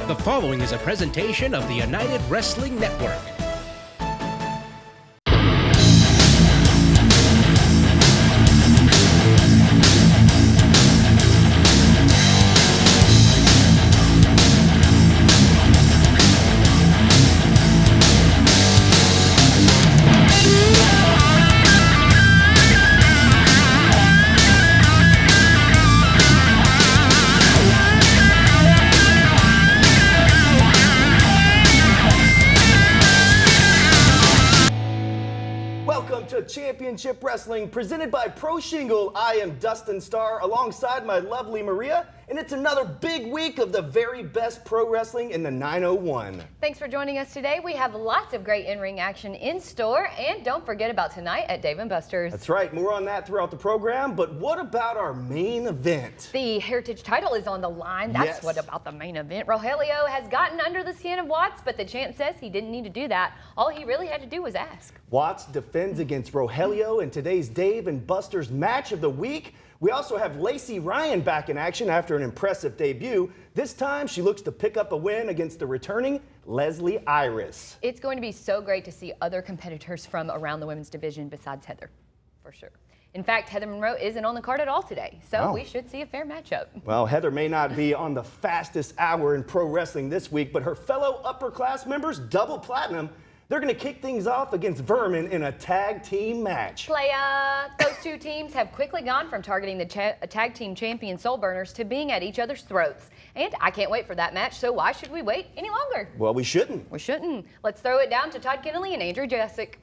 The following is a presentation of the United Wrestling Network. Championship Wrestling presented by Pro Shingle. I am Dustin Starr alongside my lovely Maria, and it's another big week of the very best pro wrestling in the 901. Thanks for joining us today. We have lots of great in-ring action in store, and don't forget about tonight at Dave & Buster's. That's right, more on that throughout the program, but what about our main event? The Heritage title is on the line. That's what about the main event. Rogelio has gotten under the skin of Watts, but the champ says he didn't need to do that. All he really had to do was ask. Watts defends against Rogelio in today's Dave & Buster's match of the week. We also have Lacey Ryan back in action after an impressive debut. This time, she looks to pick up a win against the returning Leslie Iris. It's going to be so great to see other competitors from around the women's division besides Heather, for sure. In fact, Heather Monroe isn't on the card at all today, so we should see a fair matchup. Well, Heather may not be on the fastest hour in pro wrestling this week, but her fellow upper class members, Double Platinum, they're going to kick things off against Vermin in a tag team match. Those two teams have quickly gone from targeting the tag team champion Soul Burners to being at each other's throats. And I can't wait for that match, so why should we wait any longer? Well, we shouldn't. We shouldn't. Let's throw it down to Todd Kennelly and Andrew Jessic.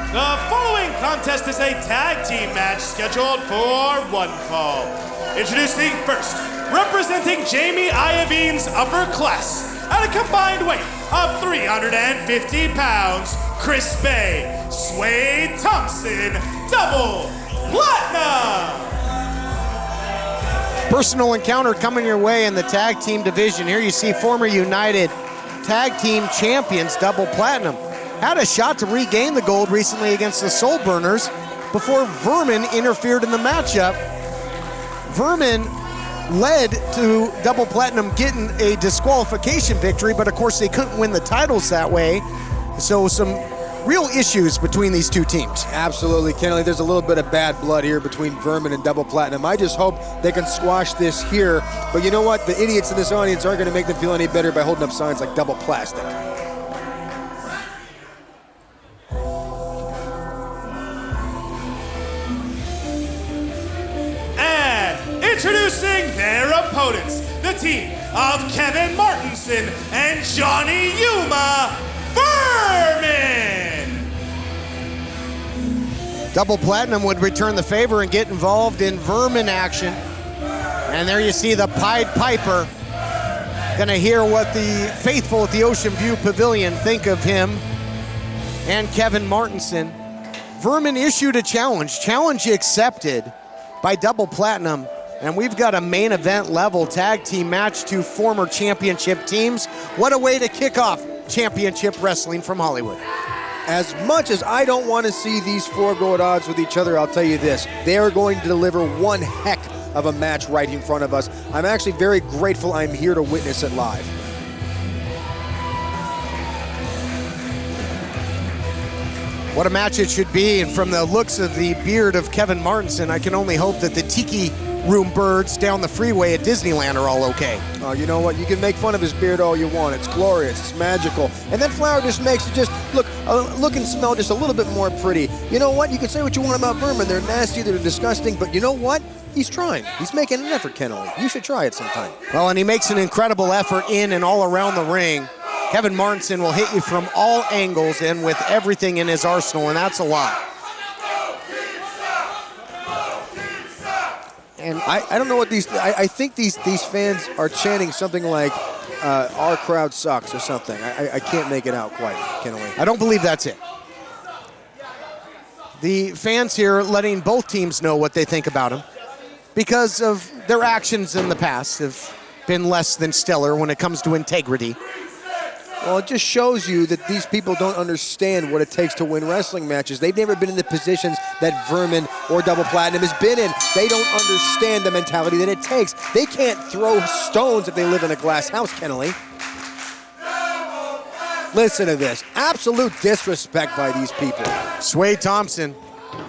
The following contest is a tag team match scheduled for one fall. Introducing first, representing Jamie Iovine's upper class, at a combined weight of 350 pounds, Chris Bay, Swade Thompson, Double Platinum. Personal encounter coming your way in the tag team division. Here you see former United tag team champions, Double Platinum, had a shot to regain the gold recently against the Soul Burners before Vermin interfered in the matchup. Vermin led to Double Platinum getting a disqualification victory, but of course they couldn't win the titles that way. So some real issues between these two teams. Absolutely, Kennelly. There's a little bit of bad blood here between Vermin and Double Platinum. I just hope they can squash this here. But you know what? The idiots in this audience aren't going to make them feel any better by holding up signs like Double Plastic. Introducing their opponents, the team of Kevin Martinson and Johnny Yuma, Vermin! Double Platinum would return the favor and get involved in Vermin action. And there you see the Pied Piper. Gonna hear what the faithful at the Ocean View Pavilion think of him and Kevin Martinson. Vermin issued a challenge accepted by Double Platinum. And we've got a main event level tag team match, two former championship teams. What a way to kick off championship wrestling from Hollywood. As much as I don't want to see these four go at odds with each other, I'll tell you this, they are going to deliver one heck of a match right in front of us. I'm actually very grateful I'm here to witness it live. What a match it should be, and from the looks of the beard of Kevin Martinson, I can only hope that the Tiki Room birds down the freeway at Disneyland are all okay. Oh, you know what? You can make fun of his beard all you want. It's glorious. It's magical. And that flower just makes it just look and smell just a little bit more pretty. You know what? You can say what you want about Vermin. They're nasty, they're disgusting, but you know what? He's trying. He's making an effort, Kennelly. You should try it sometime. Well, and he makes an incredible effort in and all around the ring. Kevin Martinson will hit you from all angles and with everything in his arsenal, and that's a lot. And I don't know what these, I think these fans are chanting something like, our crowd sucks or something. I can't make it out quite, Kennelly. I don't believe that's it. The fans here letting both teams know what they think about him because of their actions in the past have been less than stellar when it comes to integrity. Well, it just shows you that these people don't understand what it takes to win wrestling matches. They've never been in the positions that Vermin or Double Platinum has been in. They don't understand the mentality that it takes. They can't throw stones if they live in a glass house, Kennelly. Listen to this. Absolute disrespect by these people. Sway Thompson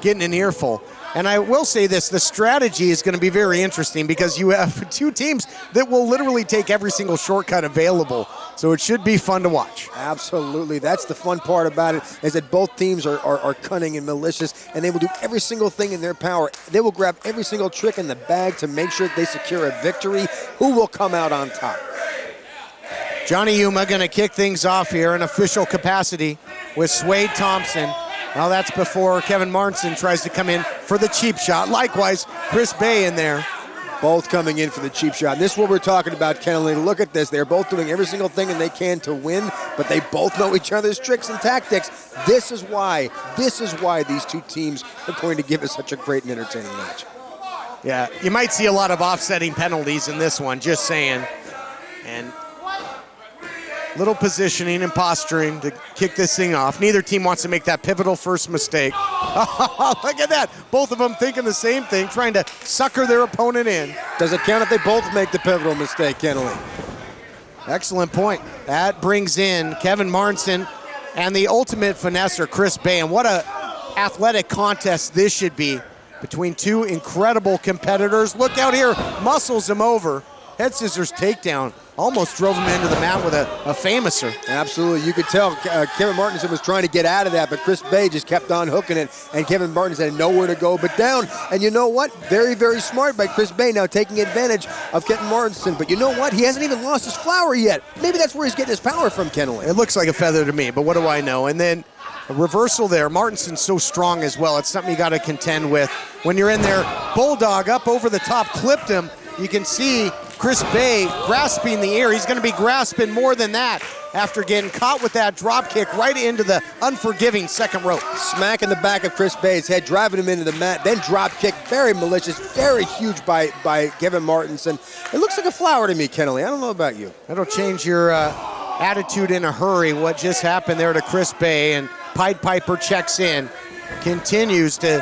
getting an earful. And I will say this, the strategy is going to be very interesting because you have two teams that will literally take every single shortcut available. So it should be fun to watch. Absolutely. That's the fun part about it, is that both teams are cunning and malicious, and they will do every single thing in their power. They will grab every single trick in the bag to make sure that they secure a victory. Who will come out on top? Johnny Yuma going to kick things off here in official capacity with Sway Thompson. Well, that's before Kevin Martinson tries to come in for the cheap shot. Likewise, Chris Bay in there. Both coming in for the cheap shot. This is what we're talking about, Kennelly. Look at this. They're both doing every single thing that they can to win, but they both know each other's tricks and tactics. This is why these two teams are going to give us such a great and entertaining match. Yeah, you might see a lot of offsetting penalties in this one, just saying. And little positioning and posturing to kick this thing off. Neither team wants to make that pivotal first mistake. Look at that. Both of them thinking the same thing, trying to sucker their opponent in. Does it count if they both make the pivotal mistake, Kennelly? Excellent point. That brings in Kevin Martinson and the ultimate finesser, Chris Bay. And what a athletic contest this should be between two incredible competitors. Look out here, muscles him over. Head scissors takedown. Almost drove him into the mat with a famouser. Absolutely. You could tell Kevin Martinson was trying to get out of that, but Chris Bay just kept on hooking it, and Kevin Martinson had nowhere to go but down. And you know what? Very, very smart by Chris Bay now taking advantage of Kevin Martinson. But you know what? He hasn't even lost his flower yet. Maybe that's where he's getting his power from, Kennelly. It looks like a feather to me, but what do I know? And then a reversal there. Martinson's so strong as well. It's something you got to contend with. When you're in there, Bulldog up over the top, clipped him. You can see Chris Bay grasping the air. He's going to be grasping more than that after getting caught with that drop kick right into the unforgiving second rope. Smack in the back of Chris Bay's head, driving him into the mat, then drop kick. Very malicious, very huge by Kevin Martinson. It looks like a flower to me, Kennelly. I don't know about you. That'll change your attitude in a hurry. What just happened there to Chris Bay, and Pied Piper checks in, continues to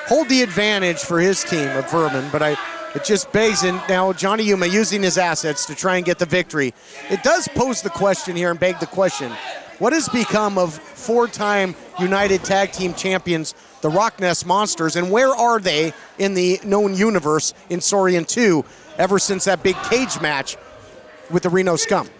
hold the advantage for his team of Vermin, but it just begs in now Johnny Yuma using his assets to try and get the victory. It does pose the question here and beg the question. What has become of four-time United Tag Team Champions, the Rock Nest Monsters, and where are they in the known universe in Saurian 2 ever since that big cage match with the Reno Scum?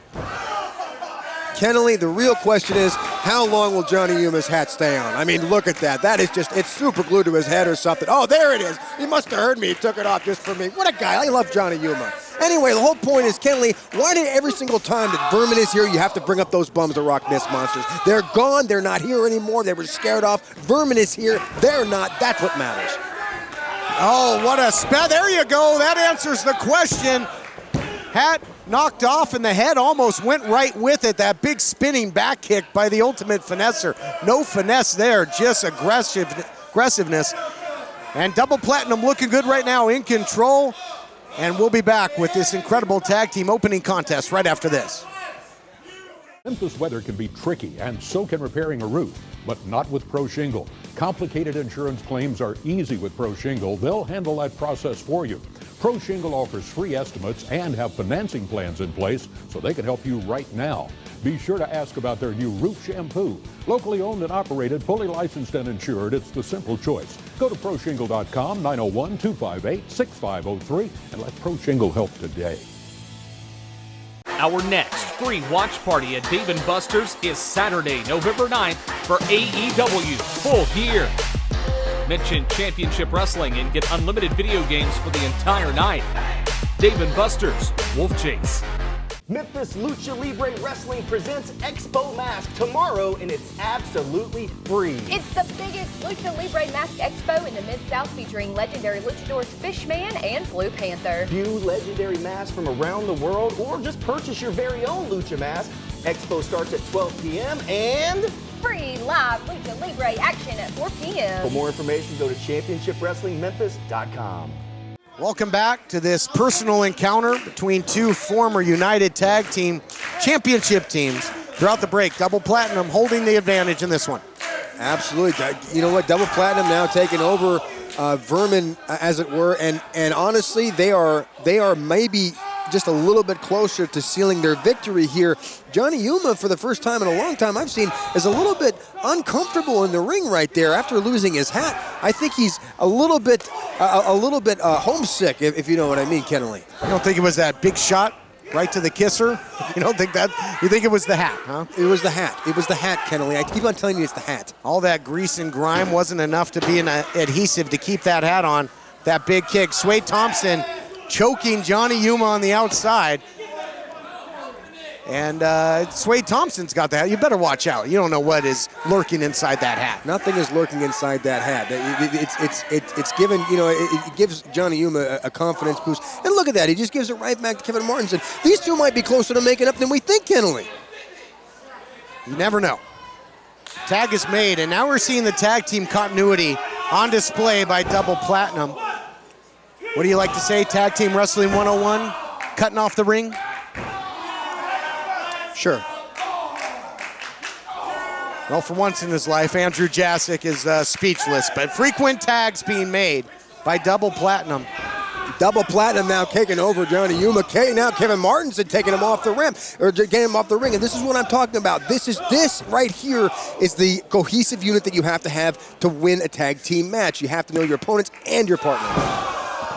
Kennelly, the real question is, how long will Johnny Yuma's hat stay on? I mean, look at that. That is just, it's super glued to his head or something. Oh, there it is. He must have heard me. He took it off just for me. What a guy. I love Johnny Yuma. Anyway, the whole point is, Kennelly, why did every single time that Vermin is here, you have to bring up those bums, the Rock Nest Monsters? They're gone. They're not here anymore. They were scared off. Vermin is here. They're not. That's what matters. Oh, what a spell. There you go. That answers the question. Hat knocked off and the head almost went right with it. That big spinning back kick by the ultimate finesser. No finesse there, just aggressiveness. And Double Platinum looking good right now, in control. And we'll be back with this incredible tag team opening contest right after this. Memphis weather can be tricky, and so can repairing a roof, but not with Pro Shingle. Complicated insurance claims are easy with Pro Shingle. They'll handle that process for you. Pro Shingle offers free estimates and have financing plans in place so they can help you right now. Be sure to ask about their new roof shampoo. Locally owned and operated, fully licensed and insured, it's the simple choice. Go to ProShingle.com, 901-258-6503, and let Pro Shingle help today. Our next free watch party at Dave & Buster's is Saturday, November 9th for AEW Full Gear. Mention Championship Wrestling and get unlimited video games for the entire night. Dave & Buster's Wolfchase. Memphis Lucha Libre Wrestling presents Expo Mask tomorrow, and it's absolutely free. It's the biggest Lucha Libre Mask Expo in the Mid-South, featuring legendary luchadors Fishman and Blue Panther. View legendary masks from around the world, or just purchase your very own Lucha mask. Expo starts at 12 p.m. and free live Lucha Libre action at 4 p.m. For more information, go to ChampionshipWrestlingMemphis.com. Welcome back to this personal encounter between two former United Tag Team Championship teams. throughout the break. Double Platinum holding the advantage in this one. Absolutely. You know what? Double Platinum now taking over Vermin, as it were, and honestly, they are maybe just a little bit closer to sealing their victory here. Johnny Yuma, for the first time in a long time I've seen, is a little bit uncomfortable in the ring right there after losing his hat. I think he's a little bit homesick, if you know what I mean, Kennelly. You don't think it was that big shot right to the kisser? You don't think that? You think it was the hat, huh? It was the hat. It was the hat, Kennelly. I keep on telling you it's the hat. All that grease and grime wasn't enough to be an adhesive to keep that hat on. That big kick. Sway Thompson choking Johnny Yuma on the outside. And Sway Thompson's got that. You better watch out. You don't know what is lurking inside that hat. Nothing is lurking inside that hat. It's given, you know, it gives Johnny Yuma a confidence boost. And look at that. He just gives it right back to Kevin Martinson. These two might be closer to making up than we think, Kennelly. You never know. Tag is made, and now we're seeing the tag team continuity on display by Double Platinum. What do you like to say, Tag Team Wrestling 101? Cutting off the ring? Sure. Well, for once in his life, Andrew Jasic is speechless, but frequent tags being made by Double Platinum. Double Platinum now taking over Johnny Yuma. Now Kevin Martinson taking him off the rim, or getting him off the ring, and this is what I'm talking about. This right here is the cohesive unit that you have to win a tag team match. You have to know your opponents and your partner.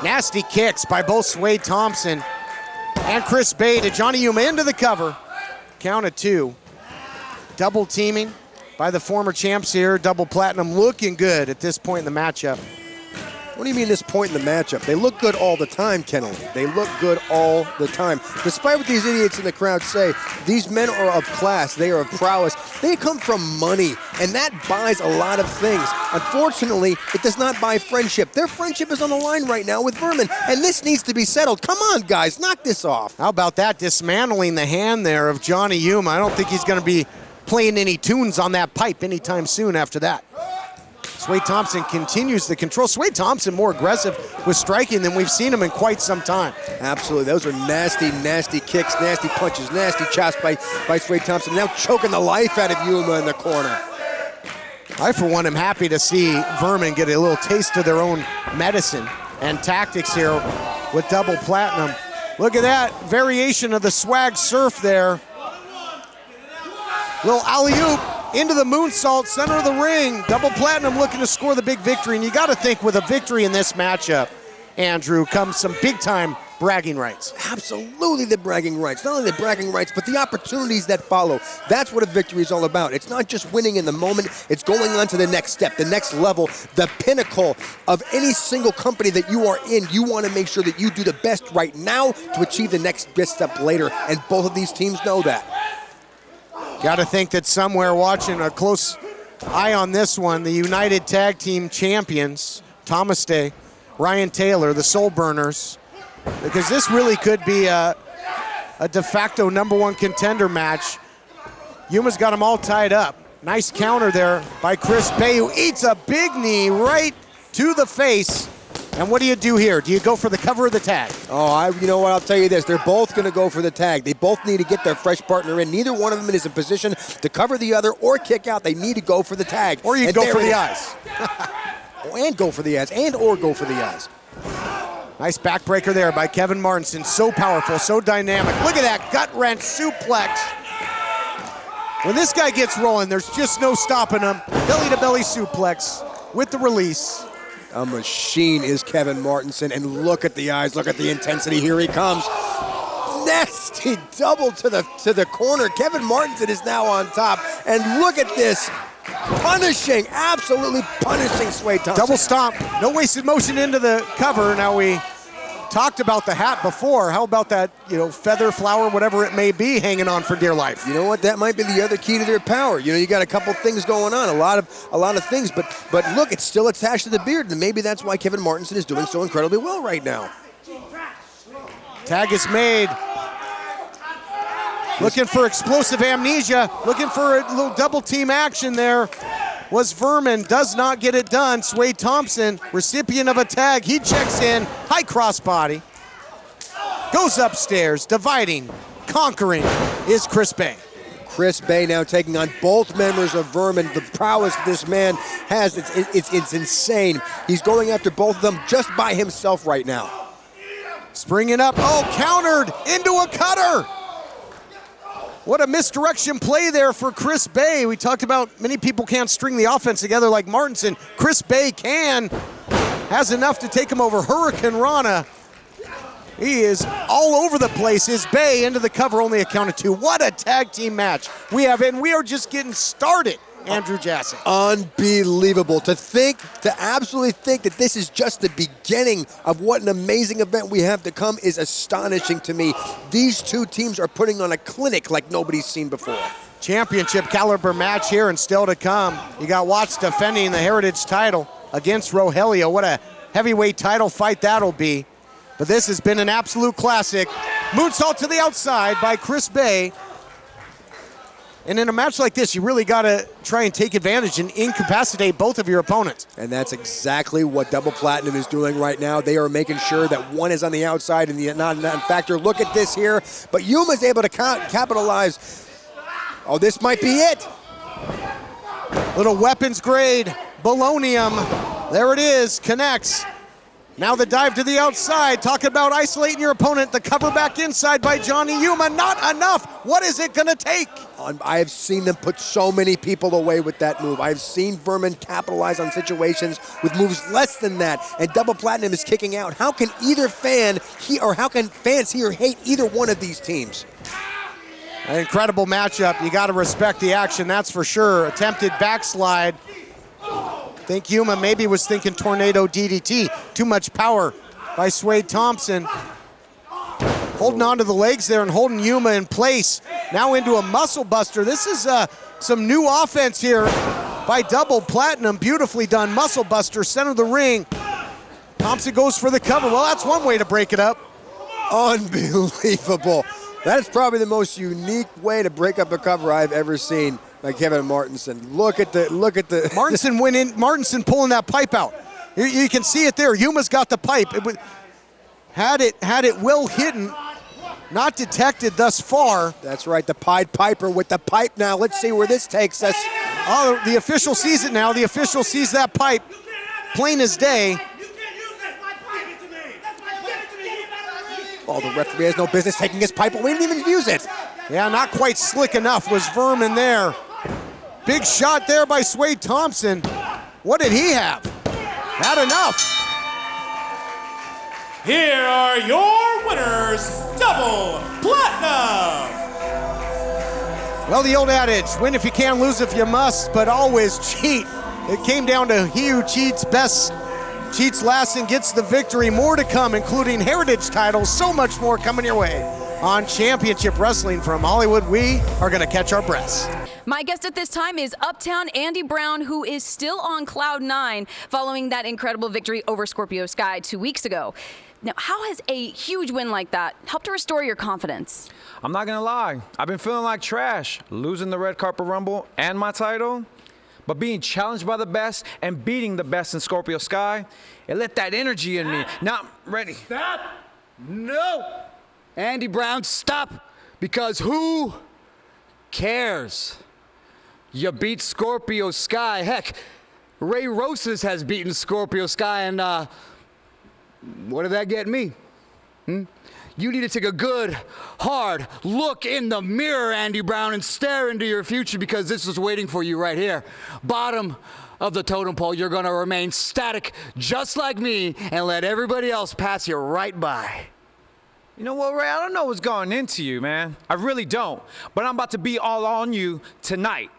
Nasty kicks by both Sway Thompson and Chris Bay to Johnny Yuma into the cover. Count of 2. Double teaming by the former champs here. Double Platinum looking good at this point in the matchup. What do you mean this point in the matchup? They look good all the time, Kennelly. They look good all the time. Despite what these idiots in the crowd say, these men are of class. They are of prowess. They come from money, and that buys a lot of things. Unfortunately, it does not buy friendship. Their friendship is on the line right now with Vermin, and this needs to be settled. Come on, guys, knock this off. How about that, dismantling the hand there of Johnny Yuma? I don't think he's going to be playing any tunes on that pipe anytime soon after that. Sway Thompson continues the control. Sway Thompson more aggressive with striking than we've seen him in quite some time. Absolutely. Those are nasty, nasty kicks, nasty punches, nasty chops by Sway Thompson. Now choking the life out of Yuma in the corner. I, for one, am happy to see Vermin get a little taste of their own medicine and tactics here with Double Platinum. Look at that variation of the swag surf there. Little alley-oop into the moonsault, center of the ring. Double Platinum looking to score the big victory. And you got to think with a victory in this matchup, Andrew, comes some big-time bragging rights. Absolutely the bragging rights. Not only the bragging rights, but the opportunities that follow. That's what a victory is all about. It's not just winning in the moment. It's going on to the next step, the next level, the pinnacle of any single company that you are in. You want to make sure that you do the best right now to achieve the next best step later. And both of these teams know that. Got to think that somewhere watching a close eye on this one, the United Tag Team Champions, Thomas Day, Ryan Taylor, the Soul Burners, because this really could be a de facto #1 contender match. Yuma's got them all tied up. Nice counter there by Chris Bay, who eats a big knee right to the face. And what do you do here? Do you go for the cover of the tag? Oh, you know what? I'll tell you this. They're both going to go for the tag. They both need to get their fresh partner in. Neither one of them is in position to cover the other or kick out. They need to go for the tag. Or you go for the eyes. And go for the eyes. Or go for the eyes. Nice backbreaker there by Kevin Martinson. So powerful, so dynamic. Look at that gut-wrench suplex. When this guy gets rolling, there's just no stopping him. Belly-to-belly suplex with the release. A machine is Kevin Martinson, and look at the eyes, look at the intensity. Here he comes. Nasty double to the corner. Kevin Martinson is now on top, and look at this. Punishing, absolutely punishing Sway Thompson. Double stomp, no wasted motion into the cover. Now we talked about the hat before. How about that, feather, flower, whatever it may be, hanging on for dear life? You know what? That might be the other key to their power. You got a couple things going on, a lot of things, but look, it's still attached to the beard, and maybe that's why Kevin Martinson is doing so incredibly well right now. Tag is made. Looking for explosive amnesia, looking for a little double team action there. Was Vermin, does not get it done. Sway Thompson, recipient of a tag, he checks in, high crossbody. Goes upstairs, dividing, conquering is Chris Bay. Chris Bay now taking on both members of Vermin. The prowess this man has, it's insane. He's going after both of them just by himself right now. Springing up, countered into a cutter. What a misdirection play there for Chris Bay. We talked about many people can't string the offense together like Martinson. Chris Bay has enough to take him over. Hurricane Rana, he is all over the place. Is Bay into the cover, only a count of 2. What a tag team match we have, and we are just getting started. Andrew Jassy. Unbelievable. To absolutely think that this is just the beginning of what an amazing event we have to come is astonishing to me. These two teams are putting on a clinic like nobody's seen before. Championship caliber match here and still to come. You got Watts defending the Heritage title against Rogelio. What a heavyweight title fight that'll be. But this has been an absolute classic. Moonsault to the outside by Chris Bay. And in a match like this, you really got to try and take advantage and incapacitate both of your opponents. And that's exactly what Double Platinum is doing right now. They are making sure that one is on the outside and the non-factor. Look at this here. But Yuma's able to capitalize. Oh, this might be it. Little weapons grade, Bolognium. There it is, connects. Now the dive to the outside, talking about isolating your opponent. The cover back inside by Johnny Yuma, not enough. What is it gonna take? I have seen them put so many people away with that move. I've seen Vermin capitalize on situations with moves less than that, and Double Platinum is kicking out. How can how can fans here hate either one of these teams? An incredible matchup. You gotta respect the action, that's for sure. Attempted backslide. I think Yuma maybe was thinking tornado DDT. Too much power by Swade Thompson. Holding on to the legs there and holding Yuma in place. Now into a muscle buster. This is some new offense here by Double Platinum. Beautifully done. Muscle buster, center of the ring. Thompson goes for the cover. Well, that's one way to break it up. Unbelievable. That is probably the most unique way to break up a cover I've ever seen. Like Kevin Martinson. Look at the Martinson went in. Martinson pulling that pipe out. You can see it there. Yuma's got the pipe. Had it well hidden, not detected thus far. That's right. The Pied Piper with the pipe. Now let's see where this takes us. Oh, the official sees it now. The official sees that pipe, plain as day. Oh, the referee has no business taking his pipe away. He didn't even use it. Yeah, not quite slick enough was Vermin there. Big shot there by Swade Thompson. What did he have? Not enough. Here are your winners, Double Platinum. Well, the old adage, win if you can, lose if you must, but always cheat. It came down to he who cheats best, cheats last and gets the victory. More to come, including Heritage titles, so much more coming your way on Championship Wrestling from Hollywood. We are going to catch our breaths. My guest at this time is Uptown Andy Brown, who is still on cloud 9 following that incredible victory over Scorpio Sky 2 weeks ago. Now, how has a huge win like that helped to restore your confidence? I'm not going to lie. I've been feeling like trash, losing the Red Carpet Rumble and my title. But being challenged by the best and beating the best in Scorpio Sky, it lit that energy in me. Now I'm ready. Stop! No! Andy Brown, stop! Because who cares? You beat Scorpio Sky. Heck, Ray Rosas has beaten Scorpio Sky, and what did that get me? You need to take a good, hard look in the mirror, Andy Brown, and stare into your future, because this is waiting for you right here. Bottom of the totem pole, you're going to remain static just like me and let everybody else pass you right by. You know what, Ray? I don't know what's going into you, man. I really don't. But I'm about to be all on you tonight.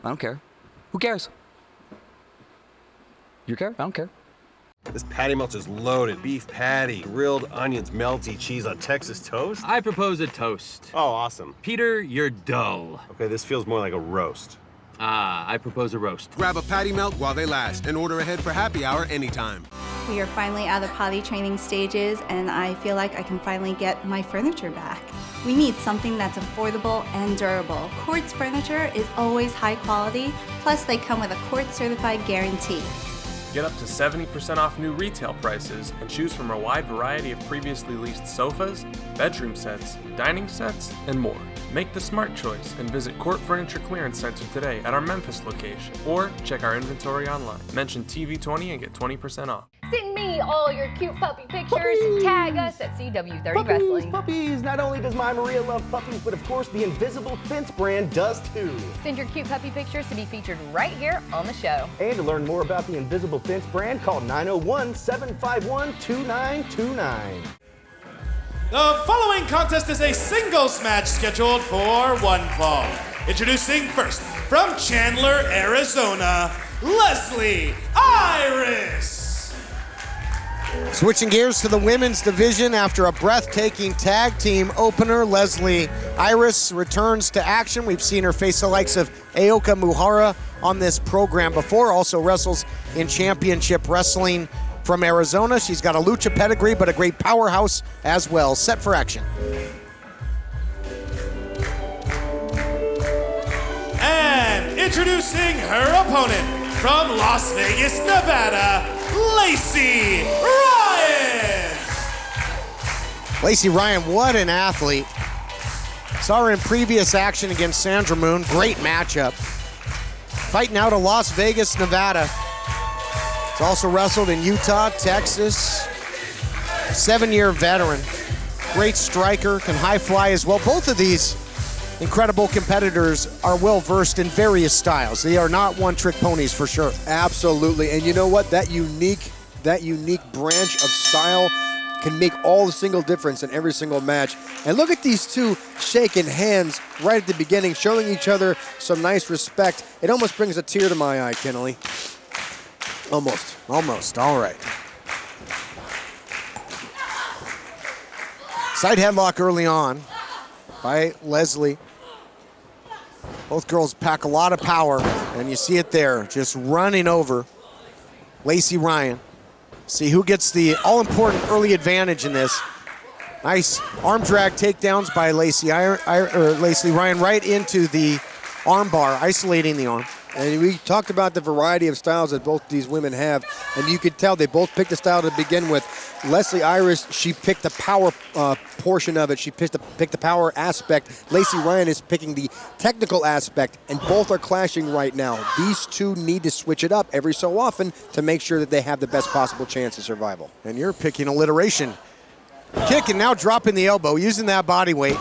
I don't care. Who cares? You care? I don't care. This patty melt is loaded. Beef patty, grilled onions, melty cheese on Texas toast. I propose a toast. Oh, awesome. Peter, you're dull. Okay, this feels more like a roast. I propose a roast. Grab a patty melt while they last and order ahead for happy hour anytime. We are finally out of potty training stages, and I feel like I can finally get my furniture back. We need something that's affordable and durable. Quartz furniture is always high quality, plus they come with a Quartz certified guarantee. Get up to 70% off new retail prices and choose from a wide variety of previously leased sofas, bedroom sets, dining sets, and more. Make the smart choice and visit Court Furniture Clearance Center today at our Memphis location, or check our inventory online. Mention TV20 and get 20% off. Send me all your cute puppy pictures and tag us at CW30 Wrestling. Puppies! Not only does my Maria love puppies, but of course the Invisible Fence brand does too. Send your cute puppy pictures to be featured right here on the show. And to learn more about the Invisible Fence brand, call 901-751-2929. The following contest is a singles match scheduled for one fall. Introducing first, from Chandler, Arizona, Leslie Iris. Switching gears to the women's division after a breathtaking tag team opener, Leslie Iris returns to action. We've seen her face the likes of Aoka Muhara on this program before, also wrestles in championship wrestling from Arizona. She's got a lucha pedigree, but a great powerhouse as well. Set for action. And introducing her opponent from Las Vegas, Nevada, Lacey Ryan. Lacey Ryan, what an athlete. Saw her in previous action against Sandra Moon. Great matchup. Fighting out of Las Vegas, Nevada. She's also wrestled in Utah, Texas. 7-year veteran. Great striker, can high fly as well. Both of these incredible competitors are well versed in various styles. They are not one-trick ponies for sure. Absolutely, and you know what? That unique branch of style can make all the single difference in every single match. And look at these two shaking hands right at the beginning, showing each other some nice respect. It almost brings a tear to my eye, Kennelly. Almost, all right. Side headlock early on by Leslie. Both girls pack a lot of power, and you see it there, just running over Lacey Ryan. See who gets the all-important early advantage in this. Nice arm drag takedowns by Lacey Ryan right into the arm bar, isolating the arm. And we talked about the variety of styles that both these women have, and you could tell they both picked a style to begin with. Leslie Iris, she picked the power portion of it. She picked the power aspect. Lacey Ryan is picking the technical aspect, and both are clashing right now. These two need to switch it up every so often to make sure that they have the best possible chance of survival. And you're picking alliteration. Kick and now dropping the elbow, using that body weight.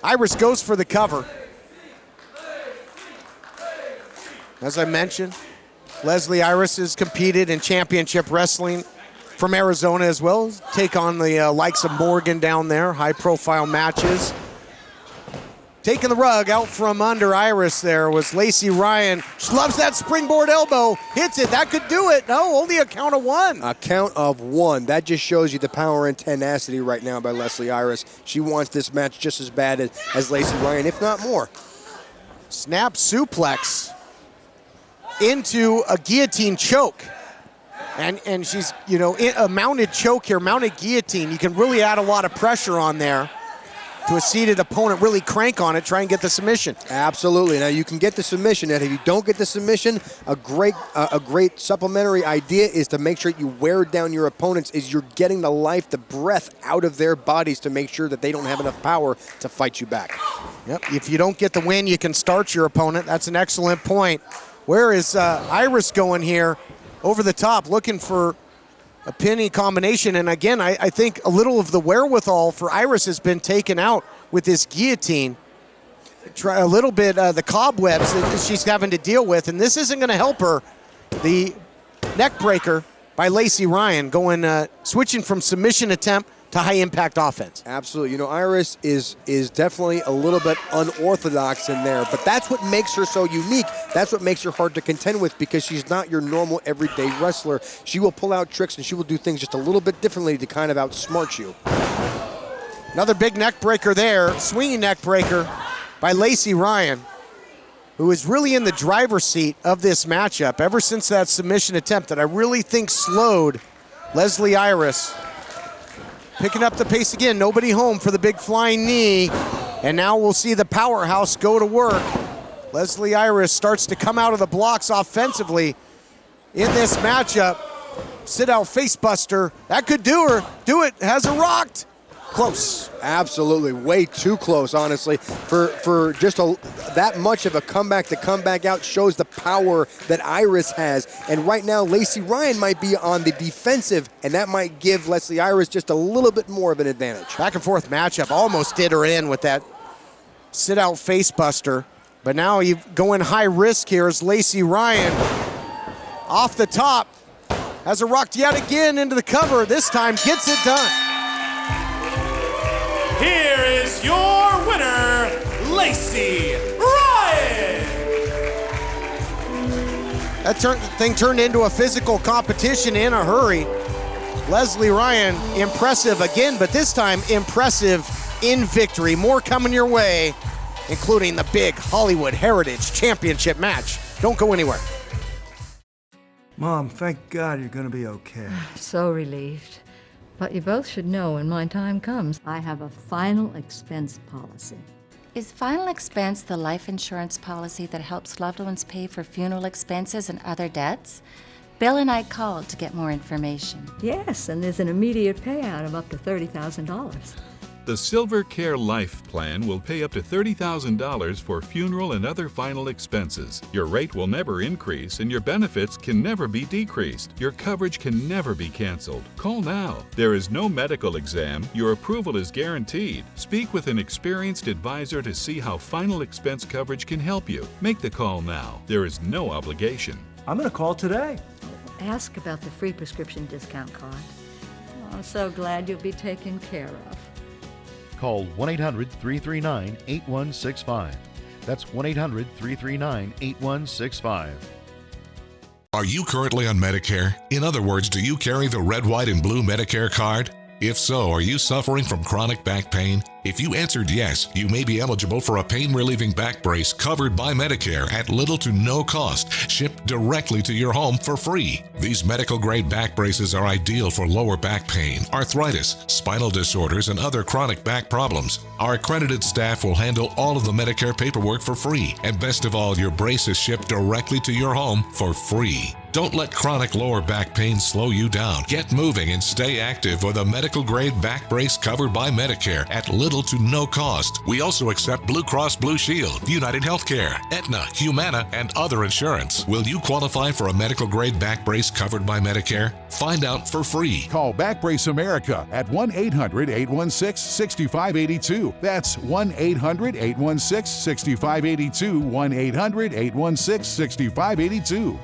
Iris goes for the cover. As I mentioned, Leslie Iris has competed in championship wrestling from Arizona as well. Take on the likes of Morgan down there, high-profile matches. Taking the rug out from under Iris there was Lacey Ryan. She loves that springboard elbow. Hits it. That could do it. No, only a count of one. A count of one. That just shows you the power and tenacity right now by Leslie Iris. She wants this match just as bad as Lacey Ryan, if not more. Snap suplex into a guillotine choke. And she's, a mounted choke here, mounted guillotine. You can really add a lot of pressure on there to a seated opponent, really crank on it, try and get the submission. Absolutely. Now you can get the submission, and if you don't get the submission, a great supplementary idea is to make sure you wear down your opponents, is you're getting the life, the breath out of their bodies to make sure that they don't have enough power to fight you back. Yep, if you don't get the win, you can start your opponent. That's an excellent point. Where is Iris going here? Over the top, looking for a pinning combination. And again, I think a little of the wherewithal for Iris has been taken out with this guillotine. Try a little bit the cobwebs that she's having to deal with, and this isn't going to help her. The neck breaker by Lacey Ryan going switching from submission attempt to high-impact offense. Absolutely. Iris is definitely a little bit unorthodox in there, but that's what makes her so unique. That's what makes her hard to contend with, because she's not your normal everyday wrestler. She will pull out tricks, and she will do things just a little bit differently to kind of outsmart you. Another big neck breaker there, swinging neck breaker by Lacey Ryan, who is really in the driver's seat of this matchup ever since that submission attempt that I really think slowed Leslie Iris. Picking up the pace again, nobody home for the big flying knee. And now we'll see the powerhouse go to work. Leslie Iris starts to come out of the blocks offensively in this matchup. Sit-out facebuster. That could do her. Do it. Has her rocked. Close. Absolutely, way too close, honestly. For just that much of a comeback to come back out shows the power that Iris has. And right now, Lacey Ryan might be on the defensive, and that might give Leslie Iris just a little bit more of an advantage. Back and forth matchup. Almost did her in with that sit-out facebuster. But now you go in high risk here as Lacey Ryan off the top. Has her rocked yet again into the cover. This time gets it done. Here is your winner, Lacey Ryan. That thing turned into a physical competition in a hurry. Leslie Ryan, impressive again, but this time impressive in victory. More coming your way, including the big Hollywood Heritage Championship match. Don't go anywhere. Mom, thank God you're gonna be okay. So relieved. But you both should know when my time comes, I have a final expense policy. Is final expense the life insurance policy that helps loved ones pay for funeral expenses and other debts? Bill and I called to get more information. Yes, and there's an immediate payout of up to $30,000. The Silver Care Life Plan will pay up to $30,000 for funeral and other final expenses. Your rate will never increase and your benefits can never be decreased. Your coverage can never be canceled. Call now. There is no medical exam. Your approval is guaranteed. Speak with an experienced advisor to see how final expense coverage can help you. Make the call now. There is no obligation. I'm gonna call today. Ask about the free prescription discount card. Oh, I'm so glad you'll be taken care of. Call 1-800-339-8165. That's 1-800-339-8165. Are you currently on Medicare? In other words, do you carry the red, white, and blue Medicare card? If so, are you suffering from chronic back pain? If you answered yes, you may be eligible for a pain-relieving back brace covered by Medicare at little to no cost, shipped directly to your home for free. These medical-grade back braces are ideal for lower back pain, arthritis, spinal disorders, and other chronic back problems. Our accredited staff will handle all of the Medicare paperwork for free, and best of all, your brace is shipped directly to your home for free. Don't let chronic lower back pain slow you down. Get moving and stay active with a medical-grade back brace covered by Medicare at little to no cost. We also accept Blue Cross Blue Shield, United Healthcare, Aetna, Humana, and other insurance. Will you qualify for a medical-grade back brace covered by Medicare? Find out for free. Call Back Brace America at 1-800-816-6582. That's 1-800-816-6582, 1-800-816-6582.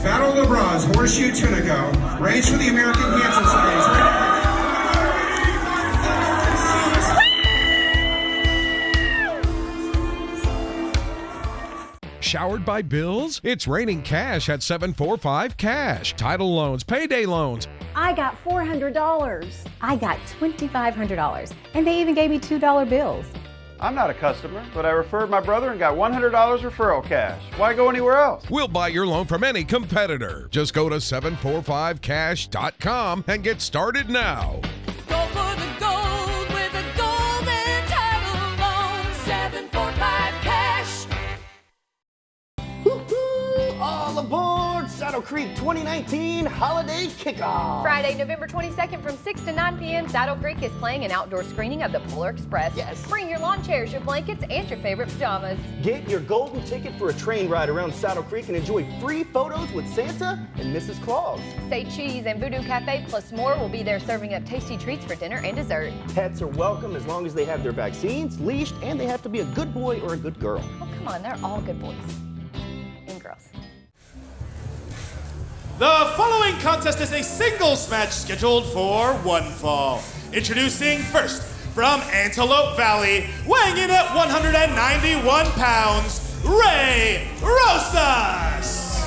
Battle of the Bras, Horseshoe Tunico, race for the American Cancer Society. Showered by bills? It's raining cash at 745 Cash. Title loans, payday loans. I got $400. I got $2,500. And they even gave me $2 bills. I'm not a customer, but I referred my brother and got $100 referral cash. Why go anywhere else? We'll buy your loan from any competitor. Just go to 745cash.com and get started now. Go for the gold with a golden title loan. 745 Cash. Woo-hoo! All aboard Saddle Creek 2019 Holiday Kickoff. Friday, November 22nd from 6 to 9 p.m., Saddle Creek is playing an outdoor screening of the Polar Express. Yes. Bring your lawn chairs, your blankets, and your favorite pajamas. Get your golden ticket for a train ride around Saddle Creek and enjoy free photos with Santa and Mrs. Claus. Say Cheese and Voodoo Cafe plus more will be there serving up tasty treats for dinner and dessert. Pets are welcome as long as they have their vaccines, leashed, and they have to be a good boy or a good girl. Oh, come on, they're all good boys and girls. The following contest is a singles match scheduled for one fall. Introducing first, from Antelope Valley, weighing in at 191 pounds, Ray Rosas.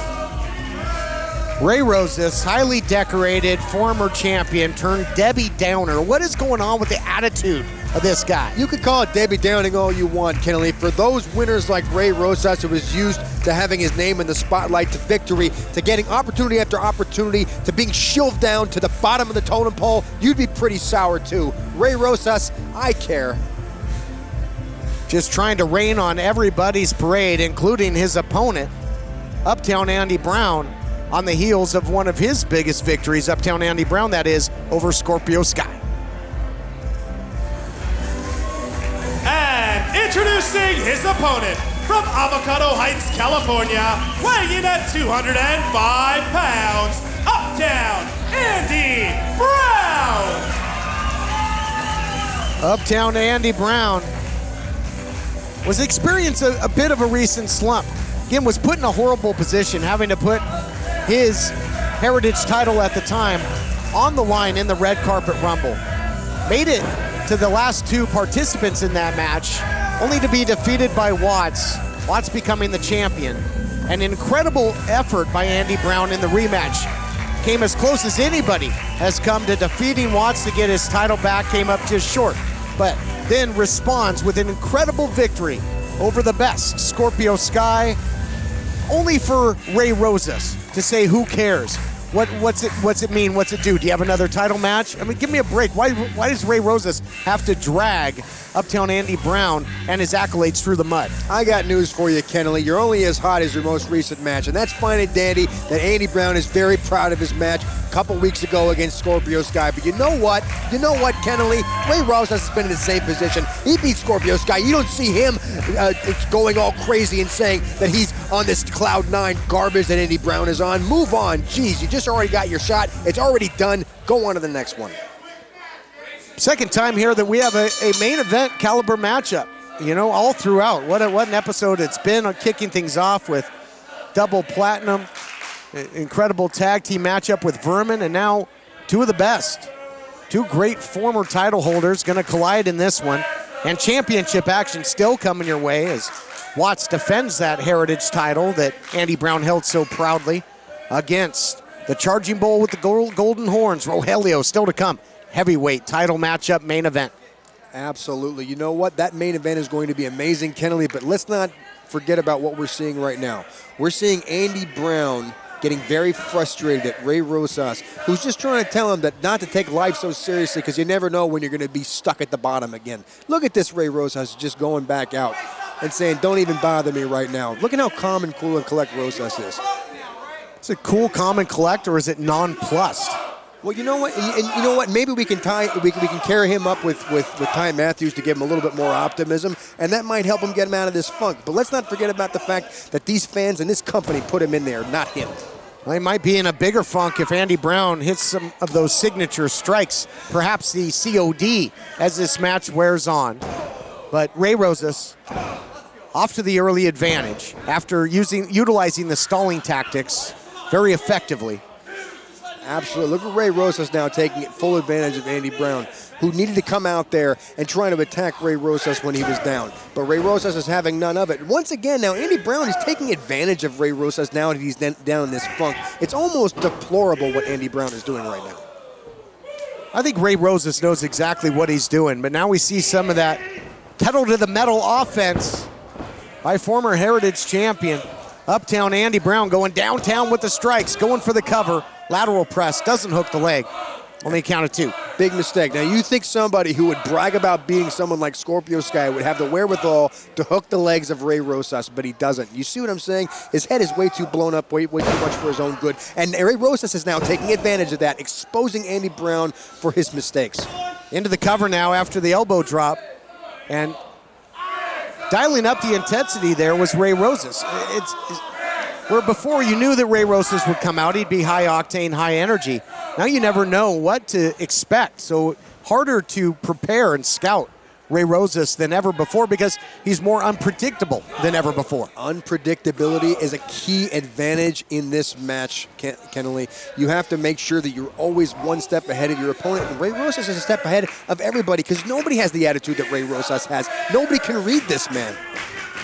Ray Rosas, highly decorated former champion turned Debbie Downer. What is going on with the attitude of this guy. You could call it Debbie Downing all you want, Kennedy. For those winners like Ray Rosas, who was used to having his name in the spotlight, to victory, to getting opportunity after opportunity, to being shoved down to the bottom of the totem pole, you'd be pretty sour too. Ray Rosas, I care. Just trying to rain on everybody's parade, including his opponent, Uptown Andy Brown, on the heels of one of his biggest victories, Uptown Andy Brown, that is, over Scorpio Sky. And introducing his opponent from Avocado Heights, California, weighing in at 205 pounds, Uptown Andy Brown. Uptown Andy Brown was experiencing a bit of a recent slump. Again, was put in a horrible position, having to put his Heritage title at the time on the line in the red carpet rumble. Made it to the last two participants in that match, only to be defeated by Watts. Watts becoming the champion. An incredible effort by Andy Brown in the rematch. Came as close as anybody has come to defeating Watts to get his title back, came up just short. But then responds with an incredible victory over the best, Scorpio Sky, only for Ray Rosas to say, who cares? What's it mean? What's it do? Do you have another title match? I mean, give me a break. Why does Ray Rosas have to drag Uptown Andy Brown and his accolades through the mud? I got news for you, Kennedy. You're only as hot as your most recent match, and that's fine and dandy that Andy Brown is very proud of his match a couple weeks ago against Scorpio Sky. But you know what, Kennedy? Ray Rosas has been in the same position. He beat Scorpio Sky. You don't see him going all crazy and saying that he's on this Cloud 9 garbage that Andy Brown is on. Move on. Jeez, you just already got your shot. It's already done. Go on to the next one. Second time here that we have a main event caliber matchup, you know, all throughout. What an episode it's been on kicking things off with double platinum, incredible tag team matchup with Vermin, and now two of the best. Two great former title holders gonna collide in this one, and championship action still coming your way as Watts defends that Heritage title that Andy Brown held so proudly against the Charging Bull with the golden horns, Rogelio, still to come. Heavyweight title matchup main event. Absolutely. You know what? That main event is going to be amazing, Kennedy, but let's not forget about what we're seeing right now. We're seeing Andy Brown getting very frustrated at Ray Rosas, who's just trying to tell him that not to take life so seriously because you never know when you're going to be stuck at the bottom again. Look at this Ray Rosas just going back out and saying, don't even bother me right now. Look at how calm and cool and collect Rosas is. Is it cool, calm, and collect, or is it nonplussed? Well, you know what? You know what? Maybe we can carry him up with Ty Matthews to give him a little bit more optimism, and that might help him get him out of this funk. But let's not forget about the fact that these fans and this company put him in there, not him. Well, he might be in a bigger funk if Andy Brown hits some of those signature strikes, perhaps the COD, as this match wears on. But Ray Rosas off to the early advantage after utilizing the stalling tactics very effectively. Absolutely. Look at Ray Rosas now taking full advantage of Andy Brown, who needed to come out there and trying to attack Ray Rosas when he was down. But Ray Rosas is having none of it. Once again, now Andy Brown is taking advantage of Ray Rosas now that he's down in this funk. It's almost deplorable what Andy Brown is doing right now. I think Ray Rosas knows exactly what he's doing, but now we see some of that pedal to the metal offense by former Heritage champion Uptown Andy Brown, going downtown with the strikes, going for the cover. Lateral press, doesn't hook the leg. Only a count of two. Big mistake. Now, you think somebody who would brag about being someone like Scorpio Sky would have the wherewithal to hook the legs of Ray Rosas, but he doesn't. You see what I'm saying? His head is way too blown up, way too much for his own good. And Ray Rosas is now taking advantage of that, exposing Andy Brown for his mistakes. Into the cover now after the elbow drop. And dialing up the intensity there was Ray Rosas. Where before you knew that Ray Rosas would come out, he'd be high octane, high energy. Now you never know what to expect. So harder to prepare and scout Ray Rosas than ever before because he's more unpredictable than ever before. Unpredictability is a key advantage in this match, Kennedy. You have to make sure that you're always one step ahead of your opponent. And Ray Rosas is a step ahead of everybody because nobody has the attitude that Ray Rosas has. Nobody can read this man.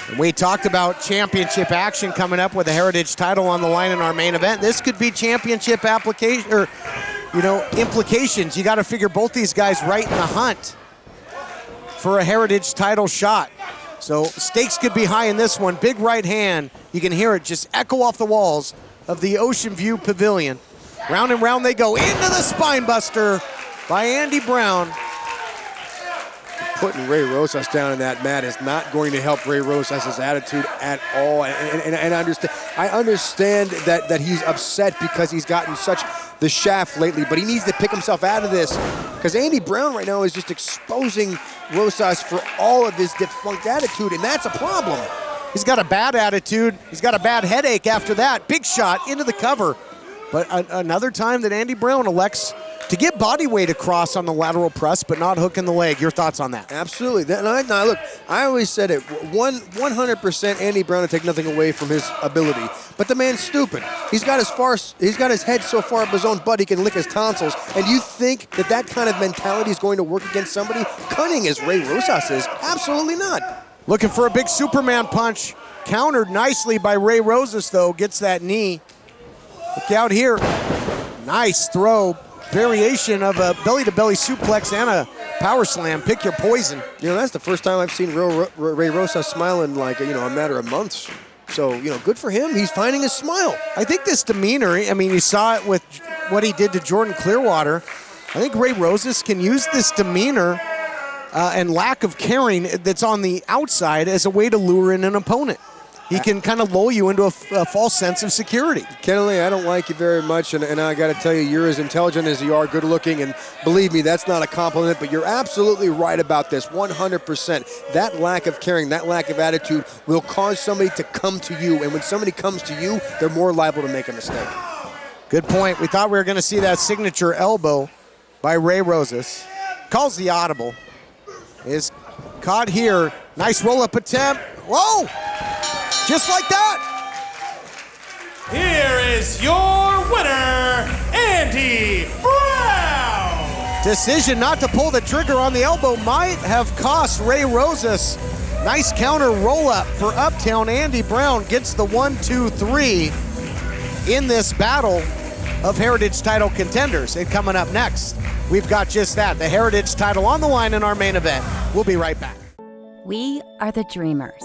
And we talked about championship action coming up with the Heritage title on the line in our main event. This could be championship application or, implications. You got to figure both these guys right in the hunt. for a Heritage title shot. So stakes could be high in this one. Big right hand. You can hear it just echo off the walls of the Ocean View Pavilion. Round and round they go into the spine buster by Andy Brown. Putting Ray Rosas down in that mat is not going to help Ray Rosas' attitude at all. And I understand that he's upset because he's gotten such the shaft lately, but he needs to pick himself out of this because Andy Brown right now is just exposing Rosas for all of his defunct attitude, and that's a problem. He's got a bad attitude. He's got a bad headache after that. Big shot into the cover. But another time that Andy Brown elects to get body weight across on the lateral press, but not hooking the leg. Your thoughts on that? Absolutely. Now, look, I always said it. 100% Andy Brown to take nothing away from his ability, but the man's stupid. He's got his head so far up his own butt he can lick his tonsils. And you think that kind of mentality is going to work against somebody cunning as Ray Rosas is? Absolutely not. Looking for a big Superman punch. Countered nicely by Ray Rosas, though. Gets that knee. Look out here. Nice throw. Variation of a belly-to-belly suplex and a power slam. Pick your poison. You know, that's the first time I've seen Ray Rosas smiling like, a matter of months. So, good for him. He's finding his smile. I think this demeanor, you saw it with what he did to Jordan Clearwater. I think Ray Rosas can use this demeanor and lack of caring that's on the outside as a way to lure in an opponent. He can kind of lull you into a false sense of security. Kennelly, I don't like you very much, and I got to tell you, you're as intelligent as you are good looking, and believe me, that's not a compliment, but you're absolutely right about this, 100%. That lack of caring, that lack of attitude will cause somebody to come to you, and when somebody comes to you, they're more liable to make a mistake. Good point. We thought we were going to see that signature elbow by Ray Rosas. Calls the audible. Is caught here. Nice roll-up attempt. Whoa! Just like that. Here is your winner, Andy Brown. Decision not to pull the trigger on the elbow might have cost Ray Rosas. Nice counter roll-up for Uptown. Andy Brown gets the 1-2-3 in this battle of Heritage title contenders. And coming up next, we've got just that, the Heritage title on the line in our main event. We'll be right back. We are the Dreamers.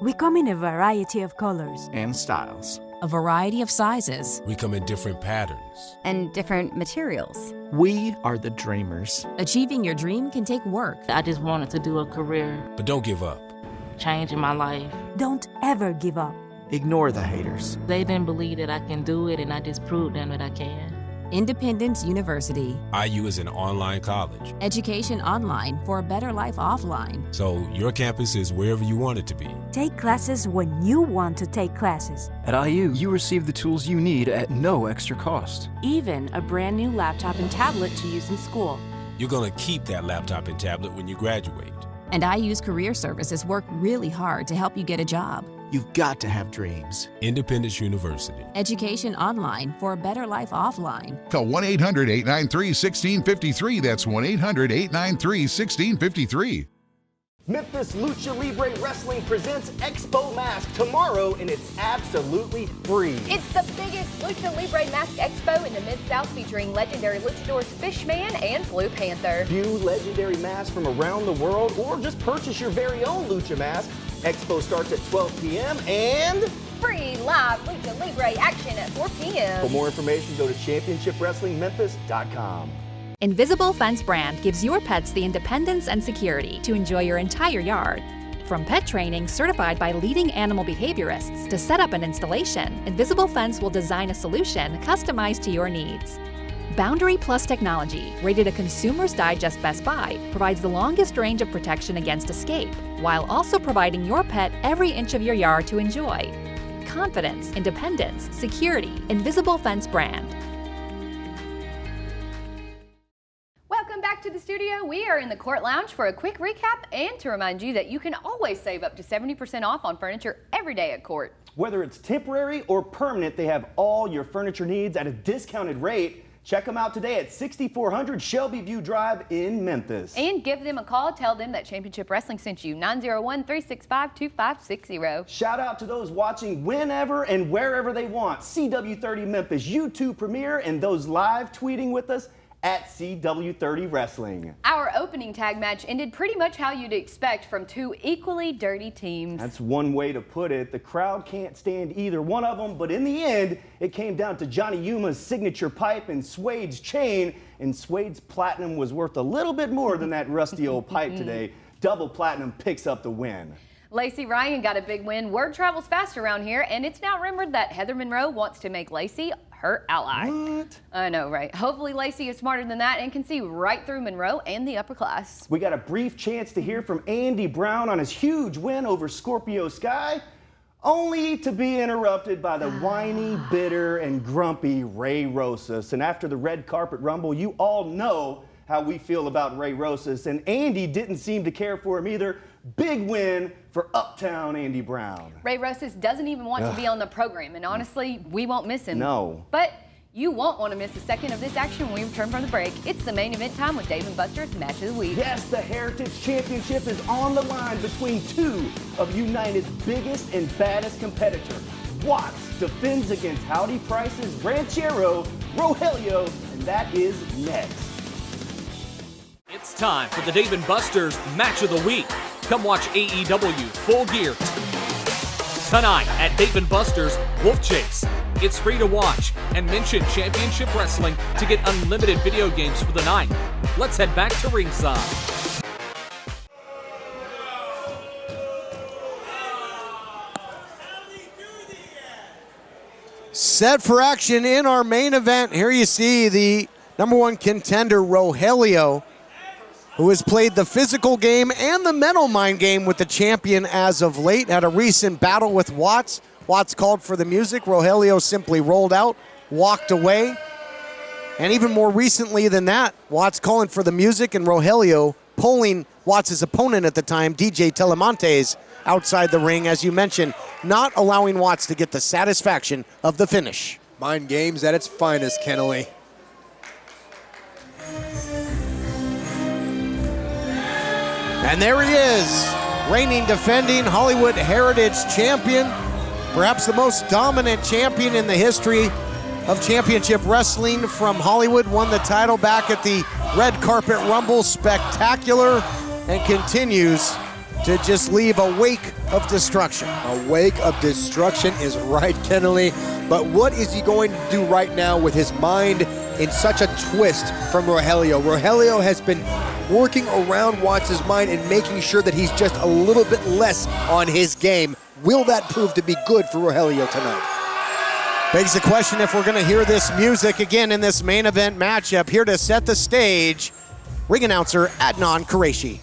We come in a variety of colors and styles, a variety of sizes. We come in different patterns and different materials. We are the Dreamers. Achieving your dream can take work. I just wanted to do a career, but don't give up. Changing my life. Don't ever give up. Ignore the haters. They didn't believe that I can do it, and I just proved them that I can. Independence University. IU is an online college. Education online for a better life offline. So your campus is wherever you want it to be. Take classes when you want to take classes. At IU, you receive the tools you need at no extra cost. Even a brand new laptop and tablet to use in school. You're going to keep that laptop and tablet when you graduate. And IU's career services work really hard to help you get a job. You've got to have dreams. Independence University. Education online for a better life offline. Call 1-800-893-1653. That's 1-800-893-1653. Memphis Lucha Libre Wrestling presents Expo Mask tomorrow, and it's absolutely free. It's the biggest Lucha Libre Mask Expo in the Mid-South, featuring legendary luchadors Fishman and Blue Panther. View legendary masks from around the world, or just purchase your very own Lucha mask. Expo starts at 12 p.m. and free live Lucha Libre action at 4 p.m. For more information, go to championshipwrestlingmemphis.com. Invisible Fence brand gives your pets the independence and security to enjoy your entire yard. From pet training certified by leading animal behaviorists to set up an installation, Invisible Fence will design a solution customized to your needs. Boundary Plus technology, rated a Consumer's Digest Best Buy, provides the longest range of protection against escape, while also providing your pet every inch of your yard to enjoy. Confidence, independence, security, Invisible Fence brand. Welcome back to the studio. We are in the Court Lounge for a quick recap and to remind you that you can always save up to 70% off on furniture every day at Court. Whether it's temporary or permanent, they have all your furniture needs at a discounted rate. Check them out today at 6400 Shelby View Drive in Memphis. And give them a call. Tell them that Championship Wrestling sent you. 901-365-2560. Shout out to those watching whenever and wherever they want. CW30 Memphis YouTube premiere and those live tweeting with us at CW30 Wrestling. Our opening tag match ended pretty much how you'd expect from two equally dirty teams. That's one way to put it. The crowd can't stand either one of them, but in the end, it came down to Johnny Yuma's signature pipe and Suede's chain, and Suede's platinum was worth a little bit more than that rusty old pipe today. Double platinum picks up the win. Lacey Ryan got a big win. Word travels fast around here, and it's now rumored that Heather Monroe wants to make Lacey her ally. What? I know, right? Hopefully Lacey is smarter than that and can see right through Monroe and the upper class. We got a brief chance to hear from Andy Brown on his huge win over Scorpio Sky, only to be interrupted by the whiny, bitter, and grumpy Ray Rosas. And after the red carpet rumble, you all know how we feel about Ray Rosas, and Andy didn't seem to care for him either. Big win for Uptown Andy Brown. Ray Rosas doesn't even want to be on the program, and honestly, we won't miss him. No. But you won't want to miss a second of this action when we return from the break. It's the main event time with Dave & Buster's Match of the Week. Yes, the Heritage Championship is on the line between two of United's biggest and baddest competitors. Watts defends against Howdy Price's Ranchero Rogelio, and that is next. It's time for the Dave & Buster's Match of the Week. Come watch AEW Full Gear tonight at Dave & Buster's Wolfchase. It's free to watch, and mention Championship Wrestling to get unlimited video games for the night. Let's head back to ringside. Set for action in our main event. Here you see the #1 contender, Rogelio, who has played the physical game and the mental mind game with the champion as of late. Had a recent battle with Watts. Watts called for the music. Rogelio simply rolled out, walked away. And even more recently than that, Watts calling for the music and Rogelio pulling Watts' opponent at the time, DJ Telemontes, outside the ring, as you mentioned, not allowing Watts to get the satisfaction of the finish. Mind games at its finest, Kennelly. And there he is, reigning, defending Hollywood Heritage Champion, perhaps the most dominant champion in the history of championship wrestling from Hollywood. Won the title back at the Red Carpet Rumble Spectacular and continues to just leave a wake of destruction. A wake of destruction is right, Kennelly. But what is he going to do right now with his mind in such a twist from Rogelio? Rogelio has been working around Watts' mind and making sure that he's just a little bit less on his game. Will that prove to be good for Rogelio tonight? Begs the question if we're going to hear this music again in this main event matchup. Here to set the stage, ring announcer Adnan Qureshi.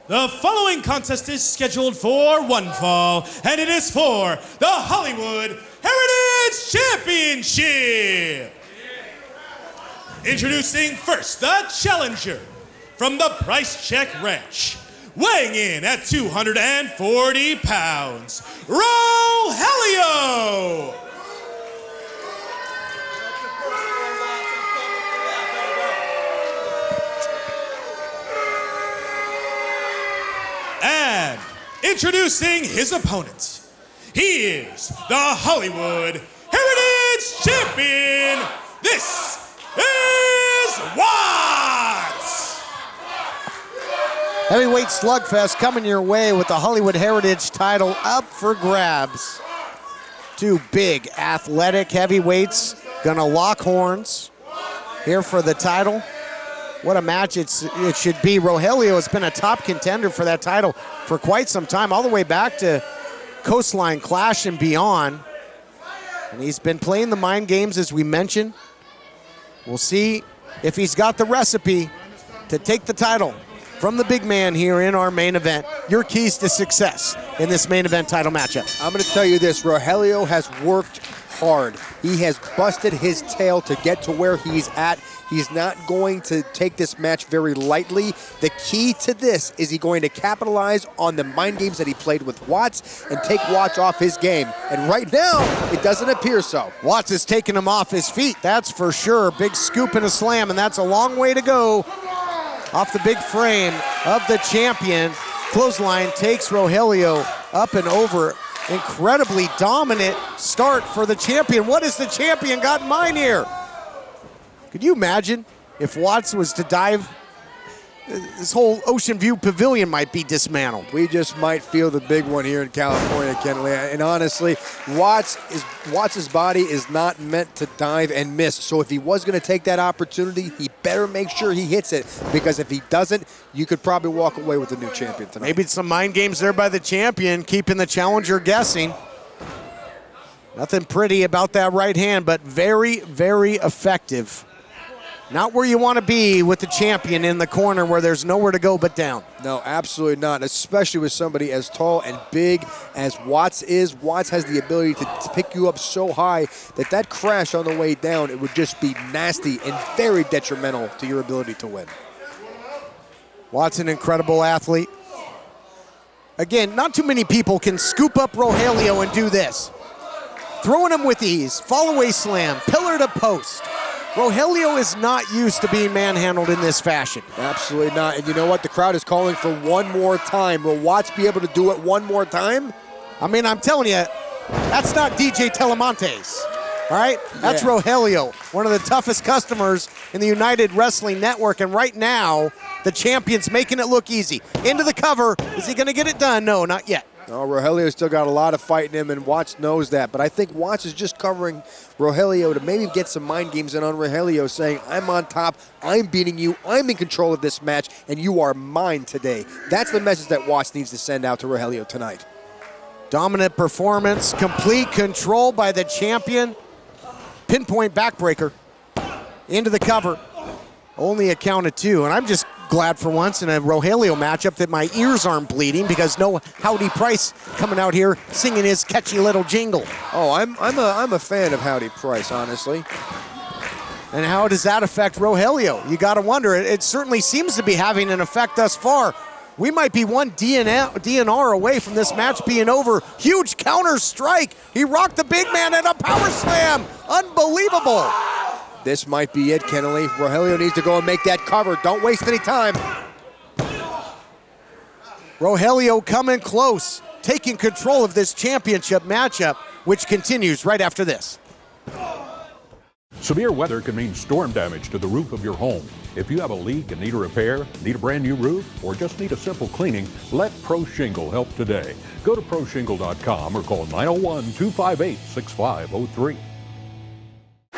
The following contest is scheduled for one fall, and it is for the Hollywood Heritage Championship. Introducing first the challenger from the Price Check Ranch, weighing in at 240 pounds, Rogelio. And introducing his opponent, he is the Hollywood Heritage Champion. This is Watts. Heavyweight slugfest coming your way with the Hollywood Heritage title up for grabs. Two big athletic heavyweights gonna lock horns here for the title. What a match it should be. Rogelio has been a top contender for that title for quite some time, all the way back to Coastline Clash and beyond. And he's been playing the mind games, as we mentioned. We'll see if he's got the recipe to take the title from the big man here in our main event. Your keys to success in this main event title matchup. I'm going to tell you this, Rogelio has worked hard. He has busted his tail to get to where he's at. He's not going to take this match very lightly. The key to this is he going to capitalize on the mind games that he played with Watts and take Watts off his game. And right now, it doesn't appear so. Watts is taking him off his feet, that's for sure. Big scoop and a slam, and that's a long way to go. Off the big frame of the champion. Clothesline takes Rogelio up and over. Incredibly dominant start for the champion. What has the champion got in mind here? Could you imagine if Watts was to dive? This whole Ocean View Pavilion might be dismantled. We just might feel the big one here in California, Kenley. And honestly, Watts' body is not meant to dive and miss. So if he was going to take that opportunity, he better make sure he hits it. Because if he doesn't, you could probably walk away with a new champion tonight. Maybe some mind games there by the champion, keeping the challenger guessing. Nothing pretty about that right hand, but very, very effective. Not where you want to be with the champion in the corner where there's nowhere to go but down. No, absolutely not, especially with somebody as tall and big as Watts is. Watts has the ability to pick you up so high that crash on the way down, it would just be nasty and very detrimental to your ability to win. Watts, an incredible athlete. Again, not too many people can scoop up Rogelio and do this. Throwing him with ease, fall-away slam, pillar to post. Rogelio is not used to being manhandled in this fashion. Absolutely not. And you know what? The crowd is calling for one more time. Will Watts be able to do it one more time? I mean, I'm telling you, that's not DJ Telemontes. All right? That's Rogelio, one of the toughest customers in the United Wrestling Network. And right now, the champion's making it look easy. Into the cover. Is he going to get it done? No, not yet. Oh, Rogelio's still got a lot of fight in him, and Watts knows that. But I think Watts is just covering Rogelio to maybe get some mind games in on Rogelio, saying, I'm on top, I'm beating you, I'm in control of this match, and you are mine today. That's the message that Watts needs to send out to Rogelio tonight. Dominant performance, complete control by the champion. Pinpoint backbreaker into the cover. Only a count of 2, and I'm just glad for once in a Rogelio matchup that my ears aren't bleeding because no Howdy Price coming out here singing his catchy little jingle. Oh, I'm a fan of Howdy Price, honestly. And how does that affect Rogelio? You got to wonder. It certainly seems to be having an effect thus far. We might be one DNR away from this match being over. Huge counter strike. He rocked the big man at a power slam. Unbelievable. This might be it, Kenley. Rogelio needs to go and make that cover. Don't waste any time. Rogelio coming close, taking control of this championship matchup, which continues right after this. Severe weather can mean storm damage to the roof of your home. If you have a leak and need a repair, need a brand new roof, or just need a simple cleaning, let Pro Shingle help today. Go to proshingle.com or call 901-258-6503.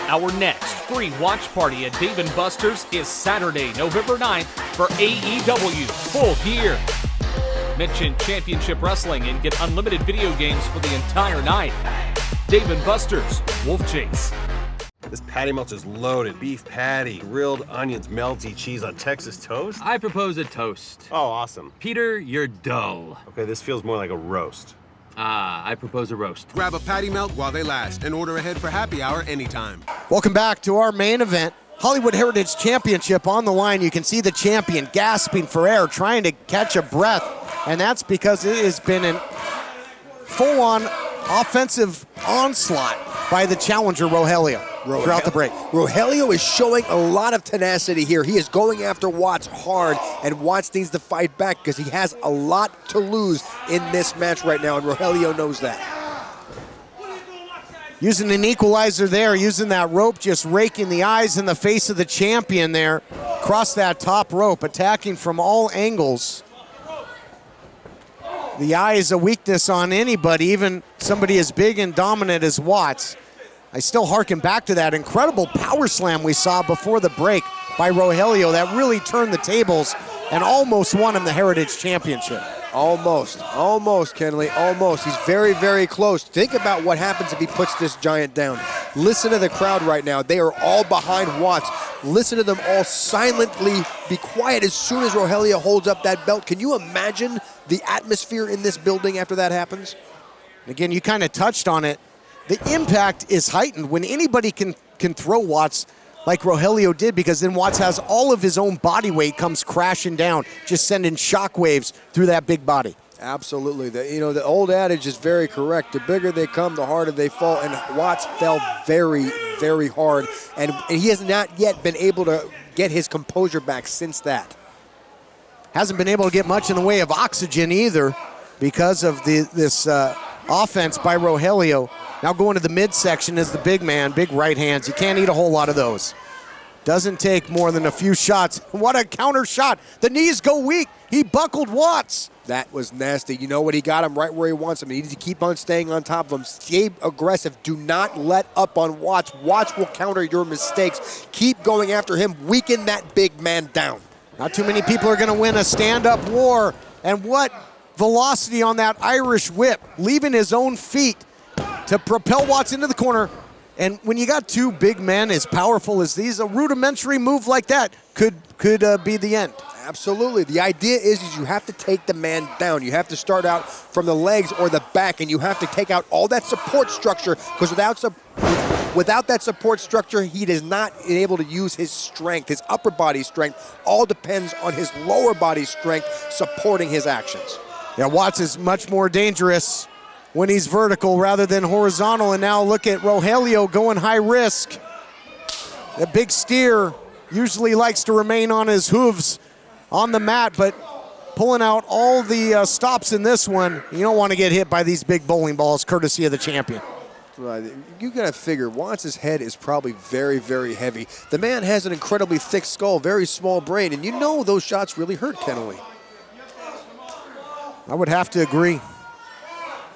Our next free watch party at Dave & Buster's is Saturday, November 9th for AEW Full Gear. Mention Championship Wrestling and get unlimited video games for the entire night. Dave & Buster's, Wolfchase. This patty melt is loaded. Beef patty, grilled onions, melty cheese on Texas toast. I propose a toast. Oh, awesome. Peter, you're dull. Okay, this feels more like a roast. I propose a roast. Grab a patty melt while they last and order ahead for happy hour anytime. Welcome back to our main event. Hollywood Heritage Championship on the line. You can see the champion gasping for air, trying to catch a breath. And that's because it has been a full-on offensive onslaught by the challenger, Rogelio, throughout the break. Rogelio is showing a lot of tenacity here. He is going after Watts hard, and Watts needs to fight back because he has a lot to lose in this match right now, and Rogelio knows that. Using an equalizer there, using that rope, just raking the eyes in the face of the champion there. Across that top rope, attacking from all angles. The eye is a weakness on anybody, even somebody as big and dominant as Watts. I still harken back to that incredible power slam we saw before the break by Rogelio that really turned the tables and almost won him the Heritage Championship. Almost, Kenley, almost. He's very, very close. Think about what happens if he puts this giant down. Listen to the crowd right now. They are all behind Watts. Listen to them all silently be quiet as soon as Rogelio holds up that belt. Can you imagine the atmosphere in this building after that happens? Again, you kind of touched on it. The impact is heightened when anybody can throw Watts like Rogelio did, because then Watts has all of his own body weight comes crashing down, just sending shockwaves through that big body. Absolutely. The old adage is very correct. The bigger they come, the harder they fall. And Watts fell very, very hard. And he has not yet been able to get his composure back since that. Hasn't been able to get much in the way of oxygen either because of this offense by Rogelio. Now going to the midsection is the big man, big right hands. You can't eat a whole lot of those. Doesn't take more than a few shots. What a counter shot. The knees go weak. He buckled Watts. That was nasty. You know what? He got him right where he wants him. He needs to keep on staying on top of him. Stay aggressive. Do not let up on Watts. Watts will counter your mistakes. Keep going after him. Weaken that big man down. Not too many people are going to win a stand-up war. And what velocity on that Irish whip, leaving his own feet to propel Watts into the corner. And when you got two big men as powerful as these, a rudimentary move like that could be the end. Absolutely. The idea is you have to take the man down. You have to start out from the legs or the back, and you have to take out all that support structure, because without that support structure, he is not able to use his strength, his upper body strength. All depends on his lower body strength supporting his actions. Yeah, Watts is much more dangerous when he's vertical rather than horizontal. And now look at Rogelio going high risk. The big steer usually likes to remain on his hooves on the mat, but pulling out all the stops in this one. You don't want to get hit by these big bowling balls, courtesy of the champion. You gotta figure Watts' head is probably very, very heavy. The man has an incredibly thick skull, very small brain, and you know those shots really hurt Kennelly. I would have to agree.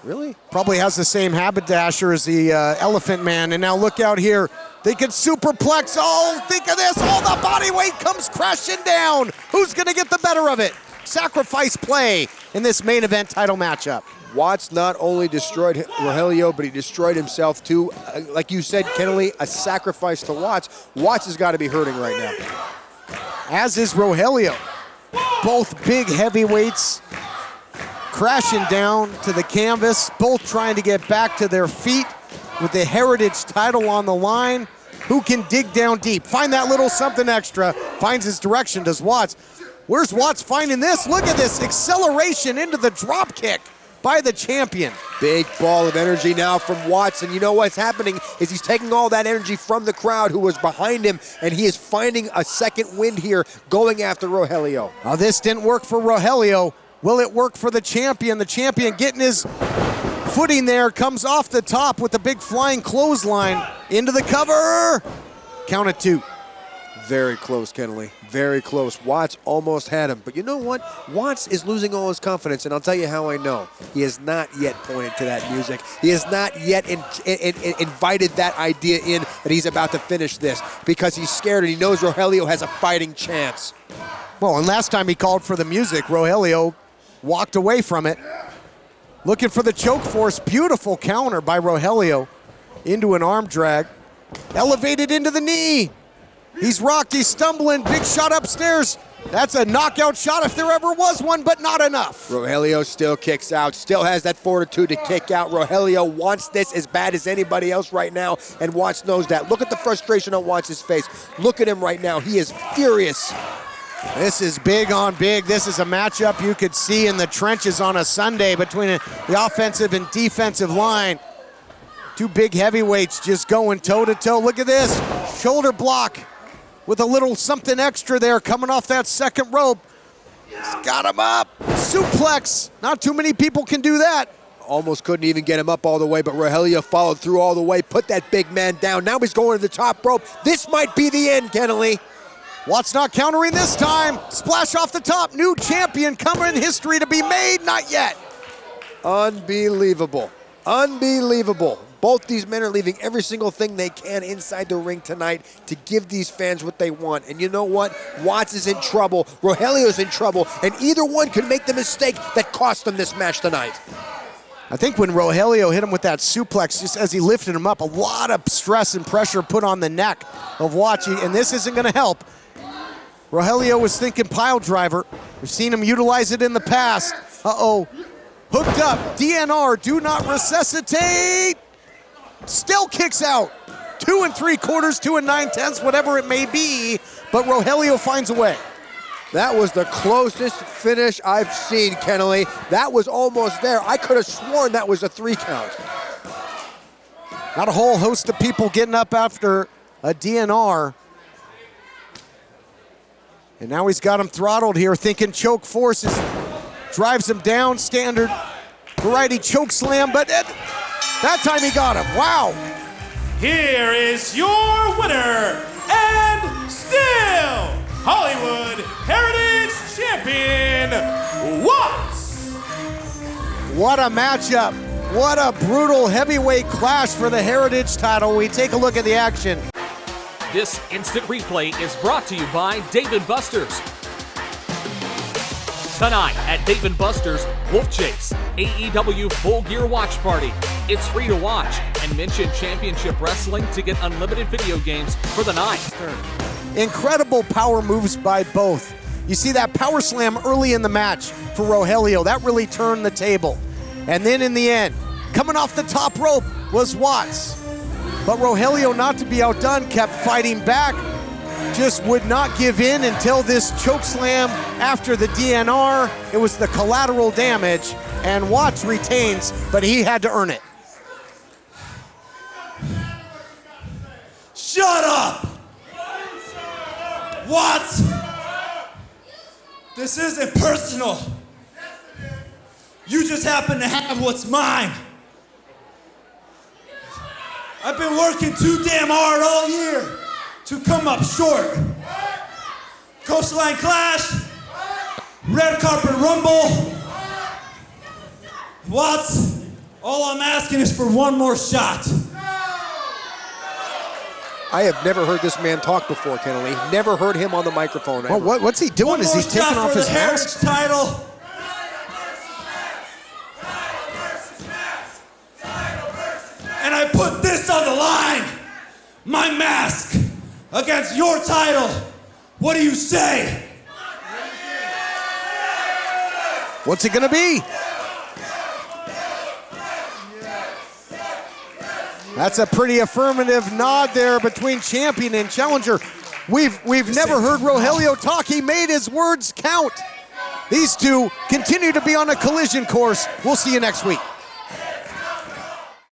Really? Probably has the same haberdasher as the Elephant Man. And now look out here. They can superplex. Oh, think of this. All the body weight comes crashing down. Who's going to get the better of it? Sacrifice play in this main event title matchup. Watts not only destroyed Rogelio, but he destroyed himself too. Like you said, Kennelly, a sacrifice to Watts. Watts has got to be hurting right now. As is Rogelio. Both big heavyweights crashing down to the canvas, both trying to get back to their feet with the Heritage title on the line. Who can dig down deep? Find that little something extra. Finds his direction, does Watts. Where's Watts finding this? Look at this acceleration into the drop kick by the champion. Big ball of energy now from Watts, and you know what's happening is he's taking all that energy from the crowd who was behind him, and he is finding a second wind here going after Rogelio. Now this didn't work for Rogelio. Will it work for the champion? The champion getting his footing there, comes off the top with the big flying clothesline into the cover. Count it 2. Very close, Kennelly. Very close. Watts almost had him. But you know what? Watts is losing all his confidence, and I'll tell you how I know. He has not yet pointed to that music. He has not yet invited that idea in that he's about to finish this, because he's scared and he knows Rogelio has a fighting chance. Well, and last time he called for the music, Rogelio walked away from it. Looking for the choke force. Beautiful counter by Rogelio into an arm drag. Elevated into the knee. He's rocked, he's stumbling, big shot upstairs. That's a knockout shot if there ever was one, but not enough. Rogelio still kicks out, still has that fortitude to kick out. Rogelio wants this as bad as anybody else right now, and Watts knows that. Look at the frustration on Watts' face. Look at him right now, he is furious. This is big on big. This is a matchup you could see in the trenches on a Sunday between the offensive and defensive line. Two big heavyweights just going toe-to-toe. Look at this, shoulder block with a little something extra there coming off that second rope. He's got him up, suplex. Not too many people can do that. Almost couldn't even get him up all the way, but Rogelio followed through all the way, put that big man down. Now he's going to the top rope. This might be the end, Kennelly. Watts not countering this time. Splash off the top. New champion coming in history to be made. Not yet. Unbelievable. Unbelievable. Both these men are leaving every single thing they can inside the ring tonight to give these fans what they want. And you know what? Watts is in trouble. Rogelio's in trouble. And either one could make the mistake that cost them this match tonight. I think when Rogelio hit him with that suplex, just as he lifted him up, a lot of stress and pressure put on the neck of Watts, and this isn't going to help. Rogelio was thinking pile driver. We've seen him utilize it in the past. Uh-oh. Hooked up. DNR, do not resuscitate. Still kicks out. 2 3/4, 2 9/10, whatever it may be, but Rogelio finds a way. That was the closest finish I've seen, Kennelly. That was almost there. I could have sworn that was a 3 count. Not a whole host of people getting up after a DNR. And now he's got him throttled here, thinking choke forces. Drives him down, standard variety choke slam, but that time he got him. Wow. Here is your winner and champion, Watts. What a matchup. What a brutal heavyweight clash for the Heritage title. We take a look at the action. This instant replay is brought to you by Dave & Buster's. Tonight at Dave & Buster's, Wolfchase, AEW Full Gear Watch Party. It's free to watch, and mention Championship Wrestling to get unlimited video games for the night. Incredible power moves by both. You see that power slam early in the match for Rogelio. That really turned the table. And then in the end, coming off the top rope was Watts. But Rogelio, not to be outdone, kept fighting back. Just would not give in until this choke slam after the DNR. It was the collateral damage, and Watts retains, but he had to earn it. Shut up! Watts! This isn't personal. You just happen to have what's mine. I've been working too damn hard all year to come up short. Coastline Clash, Red Carpet Rumble. Watts, all I'm asking is for one more shot. I have never heard this man talk before, Kennelly. Never heard him on the microphone. Well, what's he doing? One Is he more taking shot off for his the mask? Heritage title. And I put this on the line. My mask against your title. What do you say? What's it gonna be? That's a pretty affirmative nod there between champion and challenger. We've never heard Rogelio talk. He made his words count. These two continue to be on a collision course. We'll see you next week.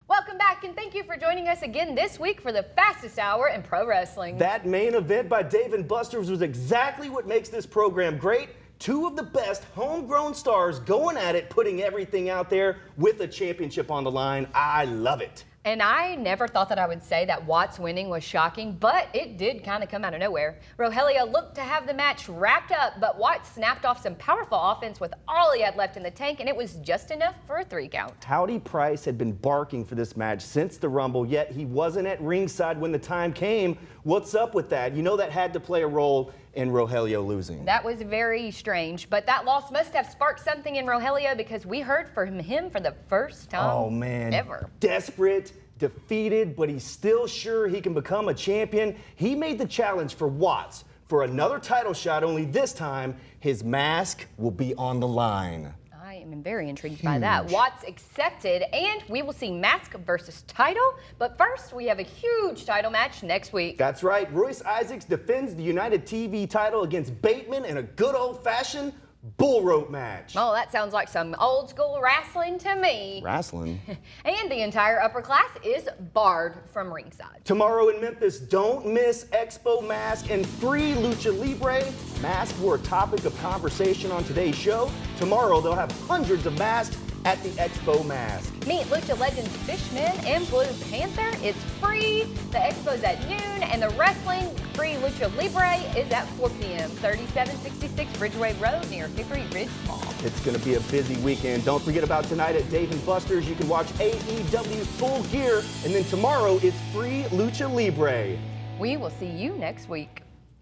Welcome back, and thank you for joining us again this week for the fastest hour in pro wrestling. That main event by Dave & Buster's was exactly what makes this program great. Two of the best homegrown stars going at it, putting everything out there with a championship on the line. I love it. And I never thought that I would say that Watts winning was shocking, but it did kind of come out of nowhere. Rogelio looked to have the match wrapped up, but Watts snapped off some powerful offense with all he had left in the tank, and it was just enough for a 3 count. Howdy Price had been barking for this match since the Rumble, yet he wasn't at ringside when the time came. What's up with that? You know that had to play a role in Rogelio losing. That was very strange, but that loss must have sparked something in Rogelio because we heard from him for the first time ever. Desperate, defeated, but he's still sure he can become a champion. He made the challenge for Watts for another title shot, only this time his mask will be on the line. I am very intrigued by that. Watts accepted, and we will see mask versus title. But first, we have a huge title match next week. That's right. Royce Isaacs defends the United TV title against Bateman in a good old-fashioned bull rope match. Oh, that sounds like some old school wrestling to me. Wrestling? And the entire upper class is barred from ringside. Tomorrow in Memphis, don't miss Expo Mask and Free Lucha Libre. Masks were a topic of conversation on today's show. Tomorrow, they'll have hundreds of masks at the Expo Mask. Meet Lucha Legends Fishman and Blue Panther. It's free. The expo's at noon, and the wrestling Free Lucha Libre is at 4 p.m. 3766 Bridgeway Road near Hickory Ridge Mall. It's going to be a busy weekend. Don't forget about tonight at Dave & Buster's. You can watch AEW Full Gear, and then tomorrow it's Free Lucha Libre. We will see you next week.